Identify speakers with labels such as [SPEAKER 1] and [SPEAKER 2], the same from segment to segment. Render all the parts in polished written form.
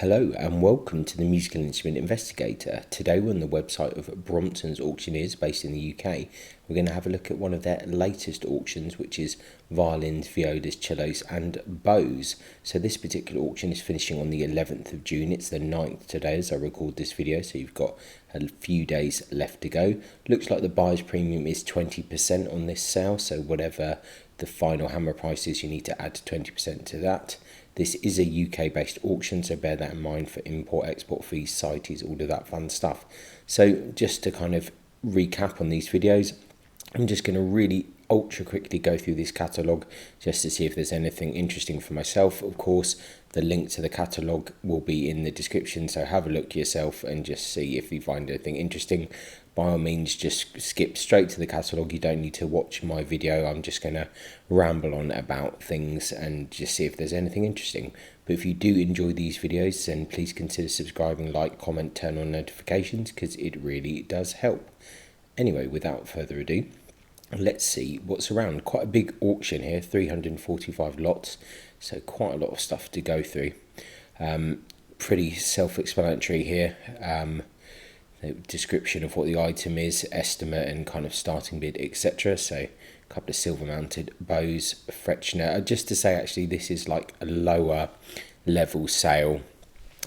[SPEAKER 1] Hello and welcome to the Musical Instrument Investigator. Today we're on the website of Brompton's auctioneers based in the UK. We're going to have a look at one of their latest auctions, which is violins, violas, cellos and bows. So this particular auction is finishing on the 11th of June. It's the 9th today as I record this video, so you've got a few days left to go. Looks like the buyer's premium is 20% on this sale, so whatever the final hammer price is, you need to add 20% to that. This is a UK based auction, so bear that in mind for import, export fees, CITES, all of that fun stuff. So just to kind of recap on these videos, I'm just going to really ultra quickly go through this catalogue just to see if there's anything interesting for myself. Of course, the link to the catalogue will be in the description, so have a look yourself and just see if you find anything interesting. By all means, just skip straight to the catalogue. You don't need to watch my video. I'm just going to ramble on about things and just see if there's anything interesting. But if you do enjoy these videos, then please consider subscribing, like, comment, turn on notifications, because it really does help. Anyway, without further ado, let's see what's around. Quite a big auction here, 345 lots, so quite a lot of stuff to go through. Pretty self-explanatory here. The description of what the item is, estimate and kind of starting bid, etc. So a couple of silver mounted bows, Frechner. Just to say, actually, this is like a lower level sale.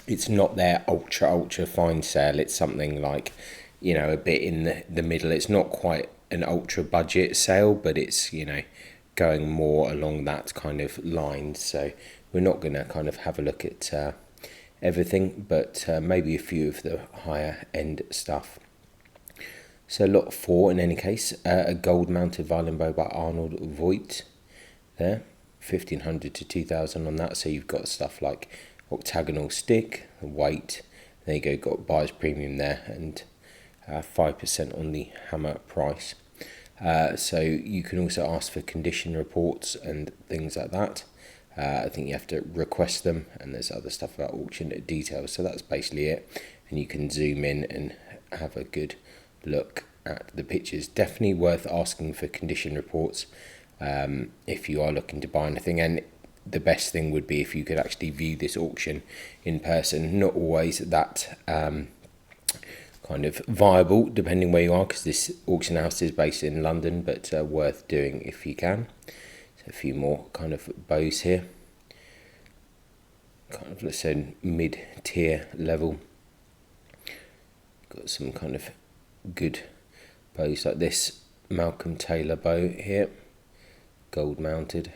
[SPEAKER 1] It's not their ultra fine sale. It's something like, you know, a bit in the middle. It's not quite an ultra budget sale, but it's, you know, going more along that kind of line. So we're not going to kind of have a look at everything, but maybe a few of the higher end stuff. So lot 4 in any case, a gold mounted violin bow by Arnold Voigt there, 1500 to 2000 on that. So you've got stuff like octagonal stick, weight, there you go, got buyer's premium there, and 5% on the hammer price. So you can also ask for condition reports and things like that. I think you have to request them, and there's other stuff about auction details. So that's basically it, and you can zoom in and have a good look at the pictures. Definitely worth asking for condition reports if you are looking to buy anything, and the best thing would be if you could actually view this auction in person. Not always that kind of viable depending where you are, because this auction house is based in London, but worth doing if you can. A few more kind of bows here, kind of, let's say, mid-tier level. Got some kind of good bows like this Malcolm Taylor bow here, gold mounted,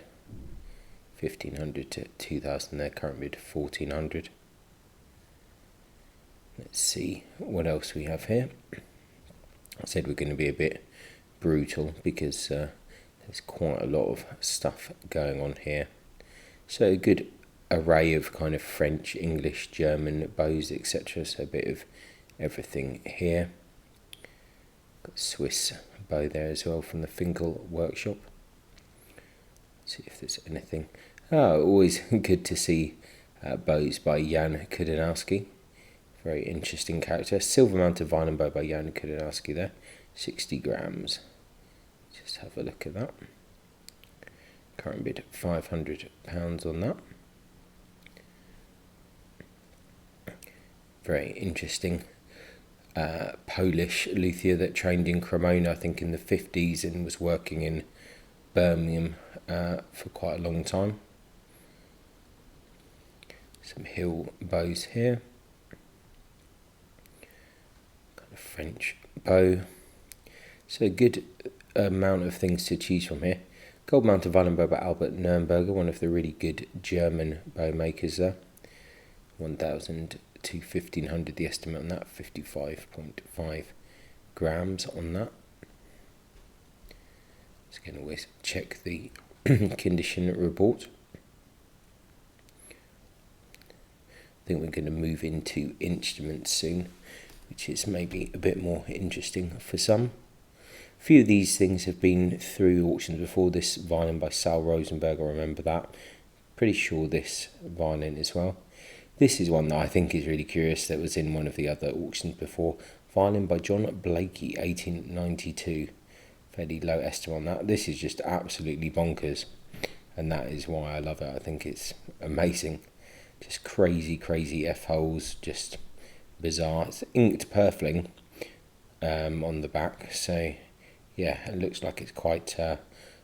[SPEAKER 1] 1500 to 2000 there, current bid 1400. Let's see what else we have here. I said we're going to be a bit brutal because there's quite a lot of stuff going on here. So a good array of kind of French, English, German bows, etc. So a bit of everything here. Got Swiss bow there as well from the Finkel workshop. Let's see if there's anything. Oh, always good to see bows by Jan Kudenowski. Very interesting character. Silver mounted violin bow by Jan Kudenowski there. 60 grams. Just have a look at that. Current bid £500 on that. Very interesting Polish luthier that trained in Cremona, I think in the 50s, and was working in Birmingham for quite a long time. Some Hill bows here. Kind of French bow. So good amount of things to choose from here. Gold mounted violin bow by Albert Nürnberger, one of the really good German bow makers there. 1000 to 1500 the estimate on that, 55.5 grams on that. So you can always check the condition report. I think we're going to move into instruments soon, which is maybe a bit more interesting for some. A few of these things have been through auctions before. This violin by Sal Rosenberg, I remember that. Pretty sure this violin as well. This is one that I think is really curious, that was in one of the other auctions before. Violin by John Blakey, 1892. Fairly low estimate on that. This is just absolutely bonkers, and that is why I love it. I think it's amazing. Just crazy F holes, just bizarre. It's inked purfling on the back, so yeah, it looks like it's quite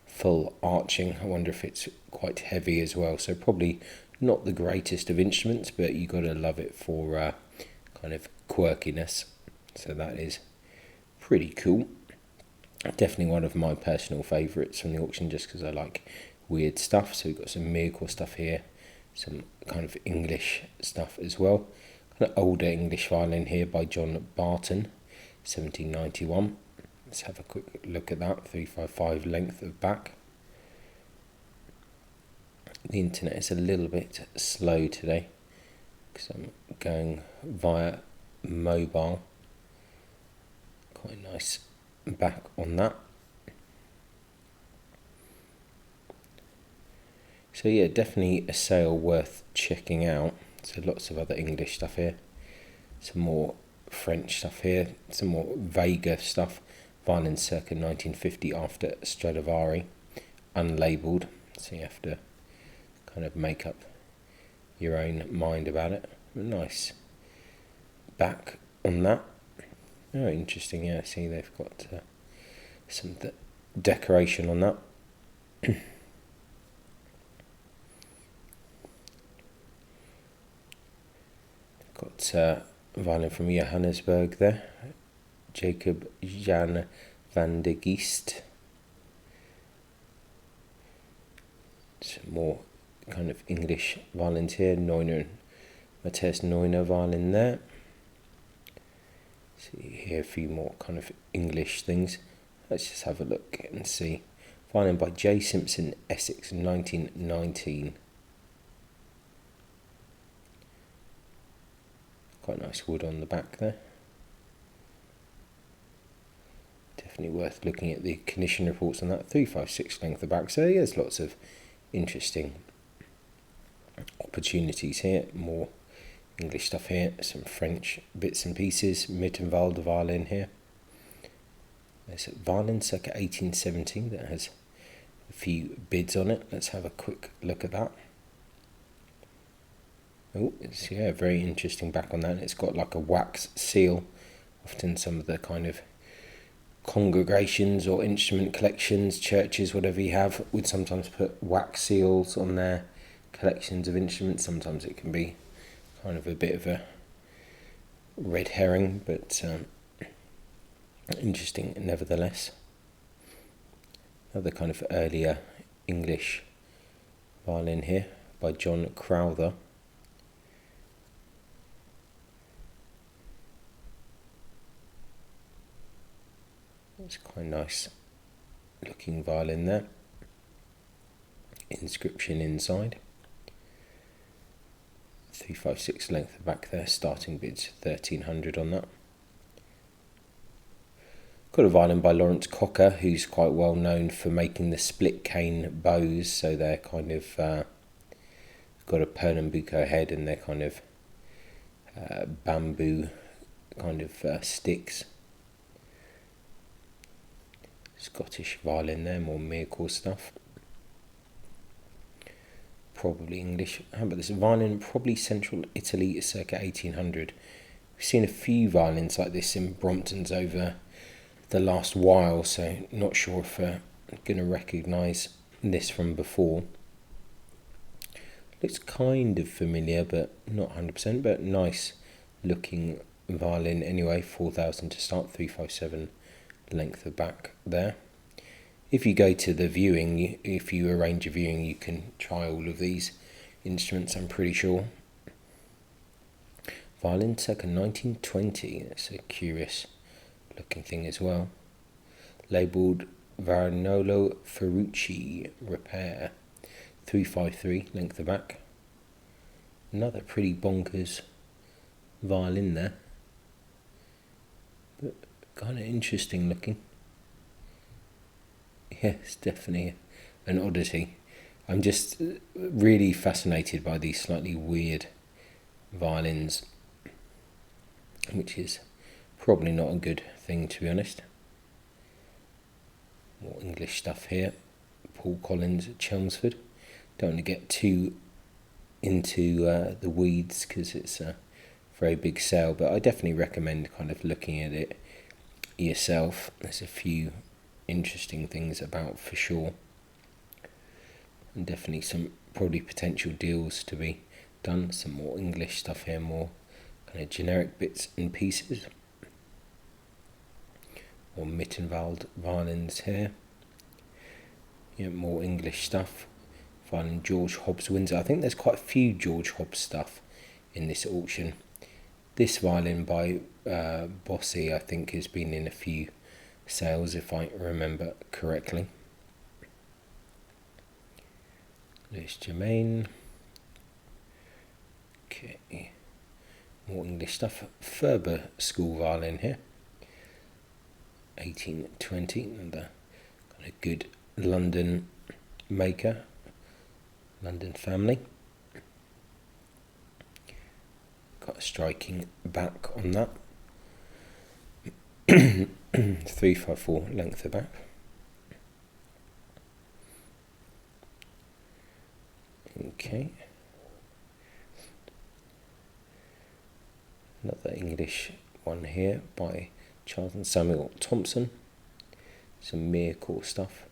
[SPEAKER 1] full arching. I wonder if it's quite heavy as well, so probably not the greatest of instruments, but you got to love it for kind of quirkiness. So that is pretty cool. Definitely one of my personal favourites from the auction, just because I like weird stuff. So we've got some miracle stuff here, some kind of English stuff as well. Kind of older English violin here by John Barton, 1791. Let's have a quick look at that. 355 length of back. The internet is a little bit slow today because I'm going via mobile. Quite nice back on that. So yeah, definitely a sale worth checking out. So lots of other English stuff here, some more French stuff here, some more Vega stuff. Violin circa 1950 after Stradivari, unlabelled, so you have to kind of make up your own mind about it. Nice back on that. Oh, interesting. Yeah, see they've got some decoration on that. Got a violin from Johannesburg there, Jacob Jan van der Geest. Some more kind of English violins here, Neuner and Matthias Neuner violin there. See here a few more kind of English things. Let's just have a look and see. Violin by J. Simpson, Essex, 1919. Quite nice wood on the back there. Definitely worth looking at the condition reports on that. 356 length of back. So yeah, there's lots of interesting opportunities here. More English stuff here, some French bits and pieces. Mittenwald violin here. There's a violin circa 1817 that has a few bids on it. Let's have a quick look at that. Oh, it's very interesting back on that. It's got like a wax seal. Often some of the kind of congregations or instrument collections, churches, whatever you have, would sometimes put wax seals on their collections of instruments. Sometimes it can be kind of a bit of a red herring, but interesting nevertheless. Another kind of earlier English violin here by John Crowther. It's quite nice looking violin there. Inscription inside. 356 length of back there. Starting bids 1300 on that. Got a violin by Lawrence Cocker, who's quite well known for making the split cane bows. So they're kind of got a Pernambuco head and they're kind of bamboo kind of sticks. Scottish violin there, more miracle stuff. Probably English. How about this violin? Probably Central Italy, circa 1800. We've seen a few violins like this in Bromptons over the last while, so not sure if I'm going to recognise this from before. Looks kind of familiar, but not 100%, but nice looking violin anyway. 4,000 to start, 357 length of back there. If you go to the viewing, if you arrange a viewing, you can try all of these instruments, I'm pretty sure. Violin circa 1920, that's a curious looking thing as well. Labelled Varinolo Ferrucci repair, 353 length of back. Another pretty bonkers violin there, but kind of interesting looking. Yeah, it's definitely an oddity. I'm just really fascinated by these slightly weird violins, which is probably not a good thing, to be honest. More English stuff here. Paul Collins at Chelmsford. Don't want to get too into the weeds because it's a very big sale, but I definitely recommend kind of looking at it yourself. There's a few interesting things about for sure, and definitely some probably potential deals to be done. Some more English stuff here, more kind of generic bits and pieces. More Mittenwald violins here. Yeah, more English stuff. Finding George Hobbs Windsor. I think there's quite a few George Hobbs stuff in this auction. This violin by Bossy, I think, has been in a few sales, if I remember correctly. Louis Germain. Okay. More English stuff. Ferber school violin here. 1820. Another kind of good London maker. London family. Got a striking back on that. 354 length of back. Okay. Another English one here by Charles and Samuel Thompson. Some Meercore stuff.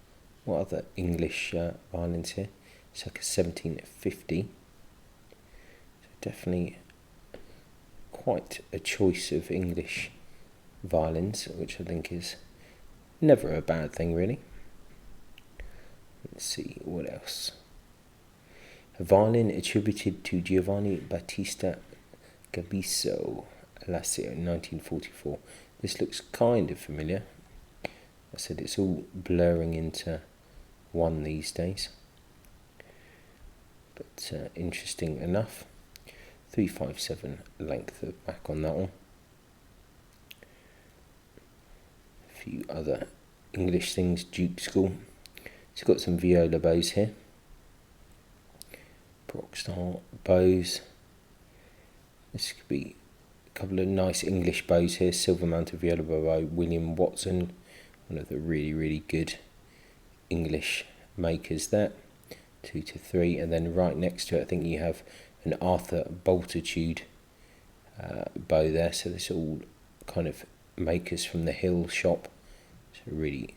[SPEAKER 1] What other English violins here? It's like a 1750. So definitely quite a choice of English violins, which I think is never a bad thing, really. Let's see what else. A violin attributed to Giovanni Battista Gabiso Lassio in 1944. This looks kind of familiar. I said it's all blurring into one these days, but interesting enough. 357 length of back on that one. A few other English things. Duke School. It's got some viola bows here. Brock style bows. This could be a couple of nice English bows here. Silver mounted viola bow by William Watson, one of the really good English makers there. 2 to 3, and then right next to it I think you have an Arthur Bultitude bow there. So this all kind of makers from the Hill shop. So really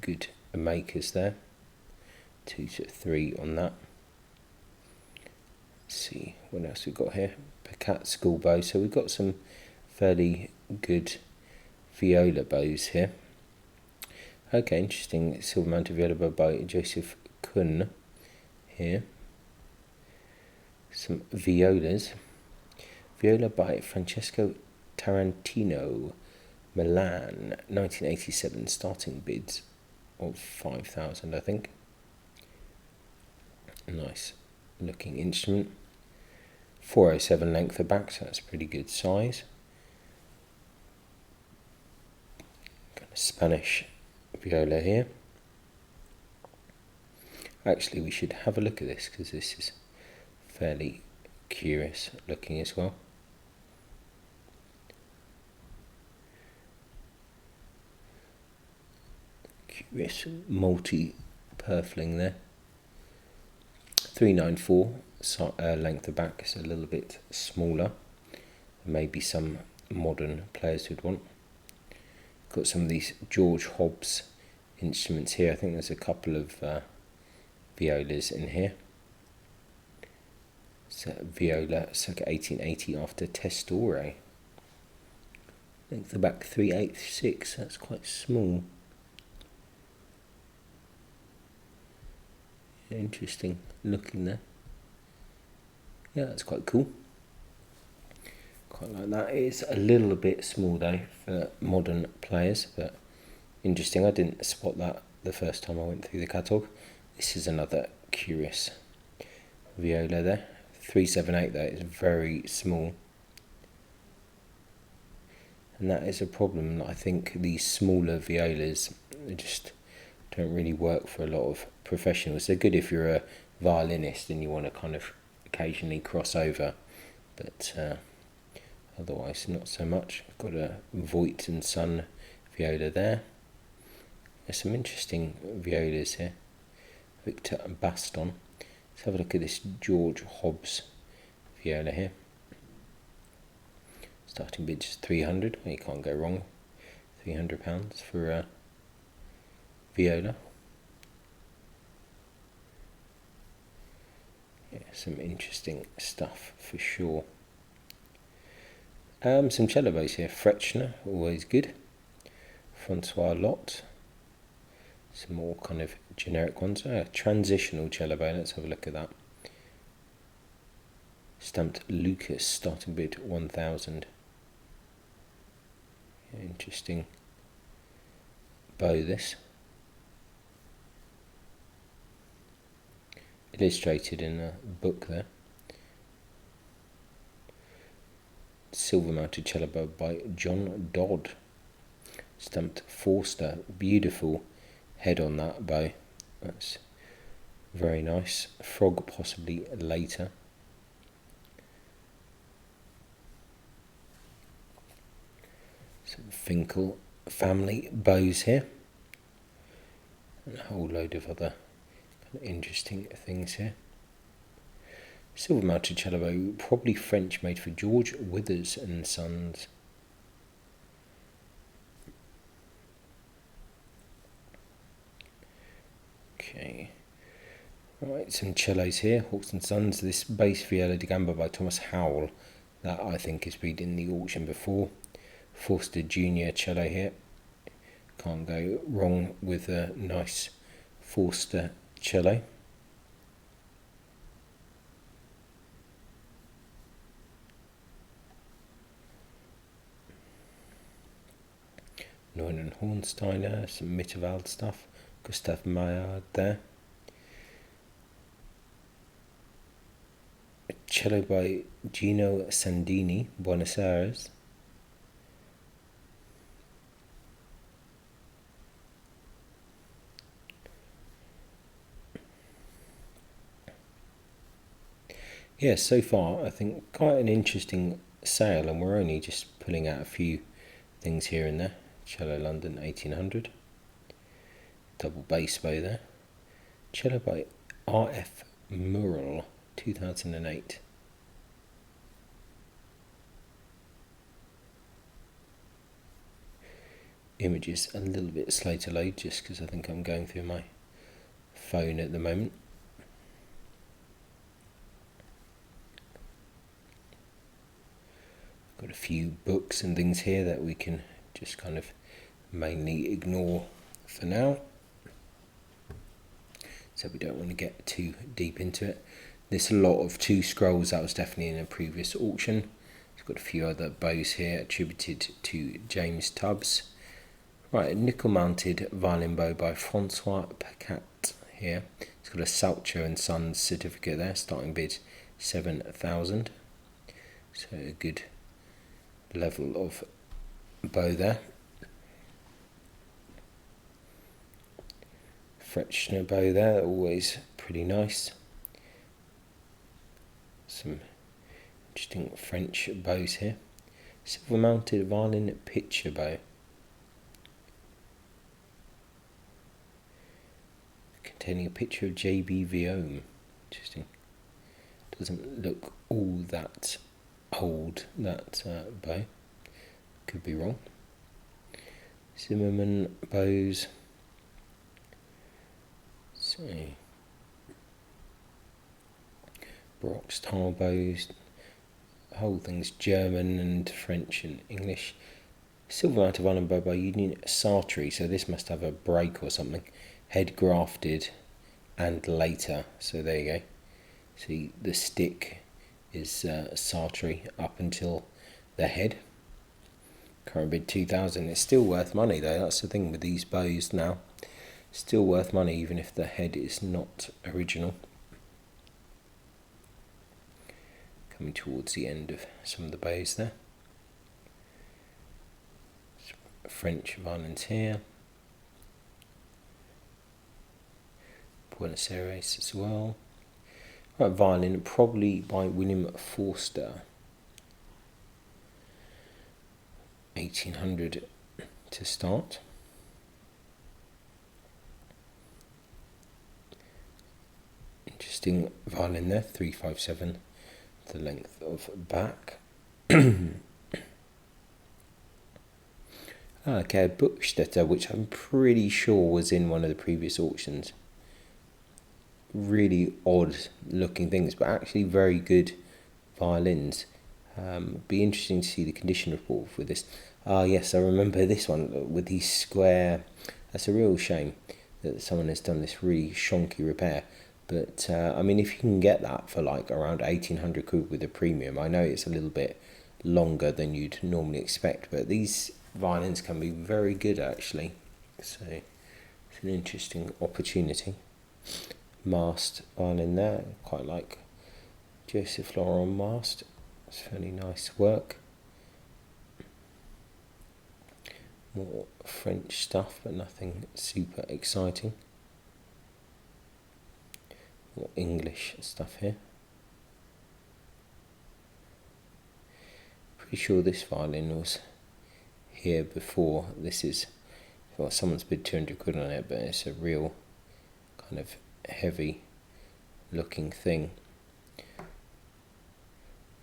[SPEAKER 1] good makers there. 2 to 3 on that. Let's see what else we've got here. Pacat school bow. So we've got some fairly good viola bows here. Okay, interesting. Silver mounted viola bow by Joseph Kuhn here. Some violas. Viola by Francesco Tarantino, Milan, 1987. Starting bids of 5,000, I think. Nice looking instrument. 407 length of back, so that's pretty good size. Got a Spanish viola here. Actually, we should have a look at this because this is fairly curious looking as well. Curious multi-purfling there. 394 length of back is a little bit smaller. Maybe some modern players would want. Got some of these George Hobbs instruments here. I think there's a couple of violas in here. It's a viola circa 1880 after Testore. Length of back 386. That's quite small. Interesting looking there. Yeah, that's quite cool. Quite like that. It's a little bit small though for modern players, but interesting. I didn't spot that the first time I went through the catalogue. This is another curious viola there. 378 though, is very small. And that is a problem. I think these smaller violas just don't really work for a lot of professionals. They're good if you're a violinist and you want to kind of occasionally cross over, but otherwise not so much. I've got a Voigt and Son viola there. There's some interesting violas here. Victor Baston, Let's have a look at this George Hobbs viola here. Starting bid just 300. Well, you can't go wrong. £300 for a viola. Yeah, some interesting stuff for sure. Some cello bows here. Frechner, always good. Francois Lot. Some more kind of generic ones. Transitional cello bow. Let's have a look at that. Stamped Lucas, starting bid 1,000. Yeah, interesting bow this. Illustrated in a book there. Silver mounted cello bow by John Dodd. Stamped Forster. Beautiful head on that bow. That's very nice. Frog possibly later. Some Finkel family bows here. And a whole load of other interesting things here. Silver mounted cello bow, probably French, made for George Withers and Sons. Okay, right, some cellos here. Hawks and Sons. This bass viola da gamba by Thomas Howell, that I think has been in the auction before. Forster Junior cello here. Can't go wrong with a nice Forster cello. Neumann and Hornsteiner, some Mitterwald stuff. Gustav Maillard there. A cello by Gino Sandini, Buenos Aires. Yeah, so far I think quite an interesting sale, and we're only just pulling out a few things here and there. Cello London 1800. Double bass bow there. Cello by R.F. Murrell 2008. Images a little bit slow to load just because I think I'm going through my phone at the moment. Got a few books and things here that we can just kind of mainly ignore for now, so we don't want to get too deep into it. This lot of two scrolls that was definitely in a previous auction. It's got a few other bows here attributed to James Tubbs. Right, a nickel mounted violin bow by Francois Pacat here. It's got a Salcho and Sons certificate there, starting bid 7,000. So a good level of bow there. Frechner bow there, always pretty nice. Some interesting French bows here. Silver mounted violin picture bow. Containing a picture of J.B. Viome. Interesting. Doesn't look all that old, that bow. Could be wrong. Zimmerman bows. So, Brock's tile bows. The whole thing's German and French and English. Silver mounted violin bow by Union Sartre. So this must have a break or something. Head grafted and later. So there you go. See, the stick is Sartre up until the head. Current bid 2,000. It's still worth money though. That's the thing with these bows now. Still worth money even if the head is not original. Coming towards the end of some of the bows there. French violins here. Buenos Aires as well. Right, violin probably by William Forster. 1800 to start. Interesting violin there, 357, the length of back. Okay, a Buchstetter, which I'm pretty sure was in one of the previous auctions. Really odd looking things, but actually very good violins. Be interesting to see the condition report for this. Yes, I remember this one with these square. That's a real shame that someone has done this really shonky repair. But I mean, if you can get that for like around 1800 quid with a premium, I know it's a little bit longer than you'd normally expect, but these violins can be very good actually. So it's an interesting opportunity. Mast violin there, quite like Joseph Laurent mast. It's fairly nice work. More French stuff, but nothing super exciting. More English stuff here. Pretty sure this violin was here before. This is, well, someone's bid 200 quid on it, but it's a real kind of heavy looking thing.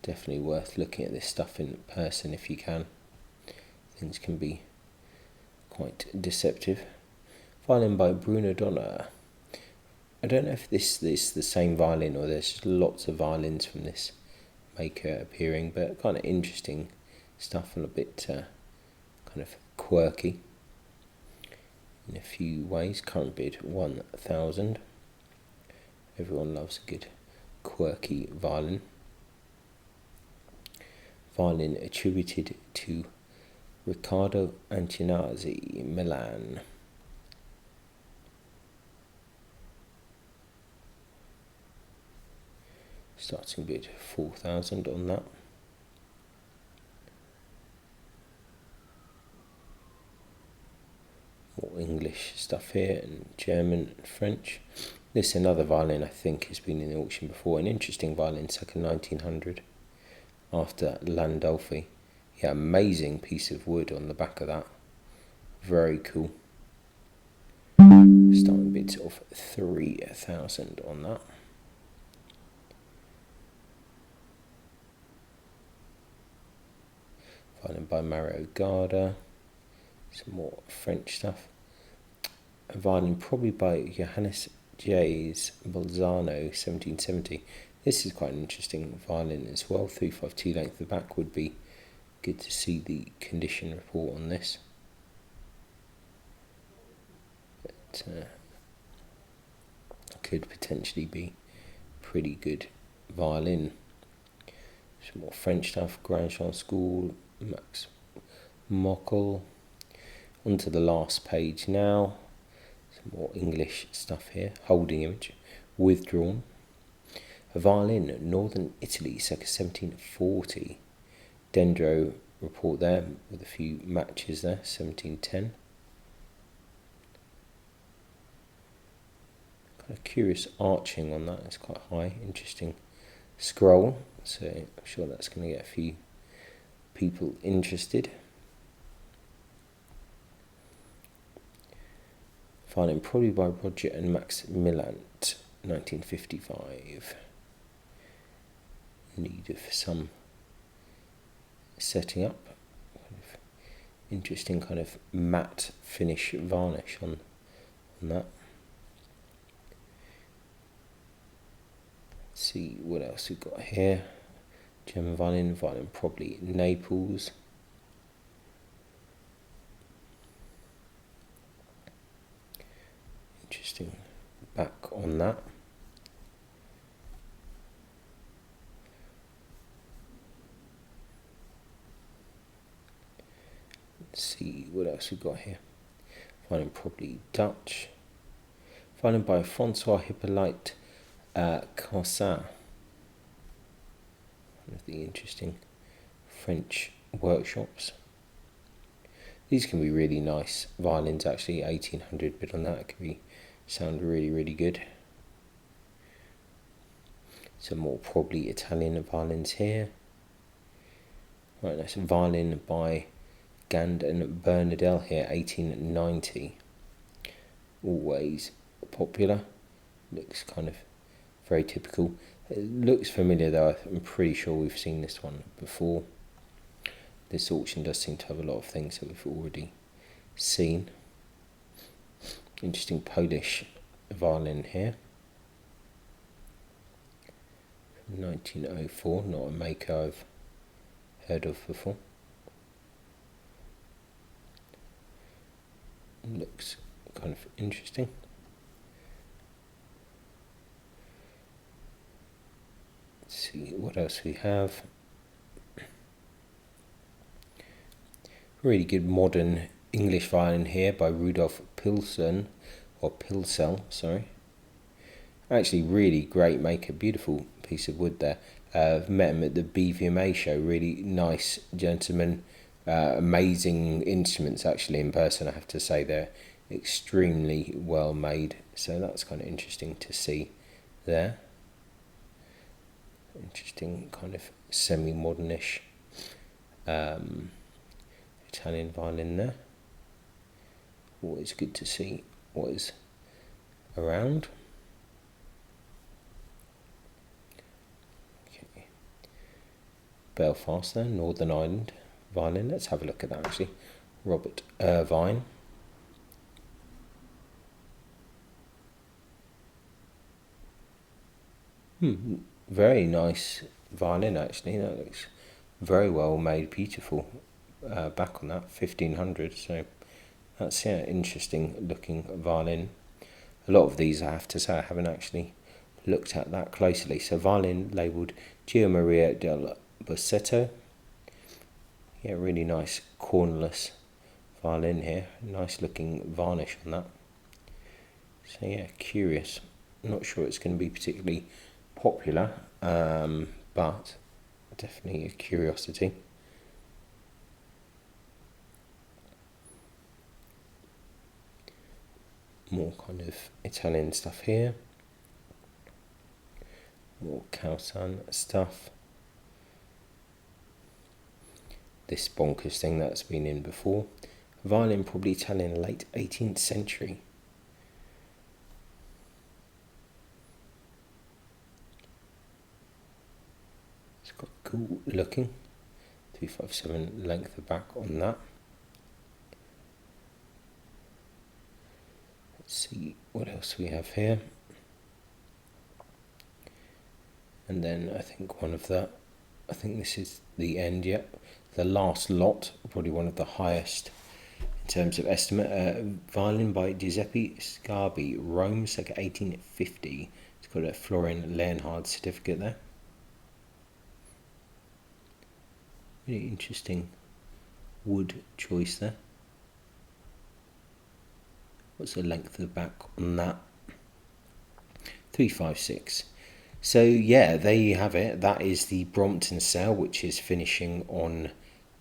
[SPEAKER 1] Definitely worth looking at this stuff in person if you can. Things can be quite deceptive. Violin by Bruno Donner. I don't know if this is the same violin or there's just lots of violins from this maker appearing, but kind of interesting stuff and a bit kind of quirky in a few ways. Current bid 1,000. Everyone loves a good quirky violin. Violin attributed to Riccardo Antinazzi, Milan. Starting bid 4,000 on that. More English stuff here and German and French. This is another violin I think has been in the auction before. An interesting violin, circa 1900. After Landolfi. Yeah, amazing piece of wood on the back of that. Very cool. Starting bids of 3,000 on that. Violin by Mario Garda. Some more French stuff. A violin probably by Johannes J. Bolzano, 1770. This is quite an interesting violin as well. 352 length. The back would be good to see the condition report on this. But could potentially be pretty good violin. Some more French stuff. Grandchamp School, Max Mockel. On to the last page now. Some more English stuff here. Holding image. Withdrawn. A violin, Northern Italy, circa 1740. Dendro report there with a few matches there, 1710. Kind of curious arching on that, it's quite high, interesting scroll, so I'm sure that's going to get a few people interested. Violin probably by Roger and Max Millant, 1955. Need of some setting up. Kind of interesting kind of matte finish varnish on that. Let's see what else we've got here. German violin, violin probably Naples. Interesting back on that. Let's see what else we've got here. Violin probably Dutch. Violin by Francois Hippolyte Cassin. One of the interesting French workshops. These can be really nice violins actually, 1800 bid on that, could sound really, really good. Some more probably Italian violins here. Right, that's a violin by Gand and Bernadelle here, 1890. Always popular. Looks kind of very typical. It looks familiar though, I'm pretty sure we've seen this one before. This auction does seem to have a lot of things that we've already seen. Interesting Polish violin here. 1904, not a maker I've heard of before. Looks kind of interesting. Let's see what else we have. Really good modern English violin here by Rudolf Pilsen, or Pilsel, sorry. Actually, really great maker, beautiful piece of wood there. I've met him at the BVMA show, really nice gentleman. Amazing instruments actually in person, I have to say. They're extremely well made, so that's kind of interesting to see there. Interesting kind of semi-modernish Italian violin there. Always good to see what is around. Okay. Belfast there, Northern Ireland violin. Let's have a look at that actually. Robert Irvine. Very nice violin actually. That looks very well made, beautiful. Back on that, 1500. So that's interesting looking violin. A lot of these, I have to say, I haven't actually looked at that closely. So violin labelled Gio Maria del Bossetto. Yeah, really nice cornerless violin here. Nice looking varnish on that. So yeah, curious. Not sure it's going to be particularly popular, but definitely a curiosity. More kind of Italian stuff here. More Kausan stuff. This bonkers thing that's been in before. Violin, probably Italian, late 18th century. It's got cool looking. 257 length of back on that. Let's see what else we have here. And then I think I think this is the end yet. The last lot, probably one of the highest in terms of estimate. Violin by Giuseppe Scarbi, Rome, circa 1850. It's got a Florian Leonhard certificate there. Really interesting wood choice there. What's the length of the back on that? 356. So yeah, there you have it. That is the Brompton sale, which is finishing on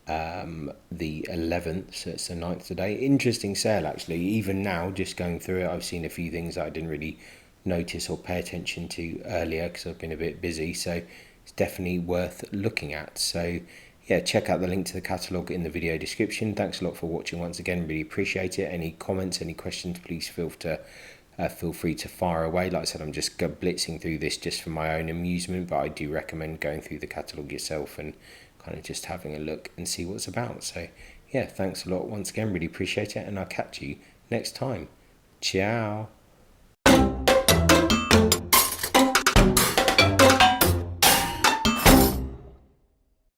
[SPEAKER 1] the 11th, so it's the 9th today. Interesting sale actually. Even now, just going through it, I've seen a few things that I didn't really notice or pay attention to earlier because I've been a bit busy, so it's definitely worth looking at. So yeah, check out the link to the catalogue in the video description. Thanks a lot for watching once again, really appreciate it. Any comments, any questions, please feel free to fire away. Like I said, I'm just blitzing through this just for my own amusement, but I do recommend going through the catalogue yourself and kind of just having a look and see what's about. So yeah, thanks a lot once again, really appreciate it, and I'll catch you next time. Ciao.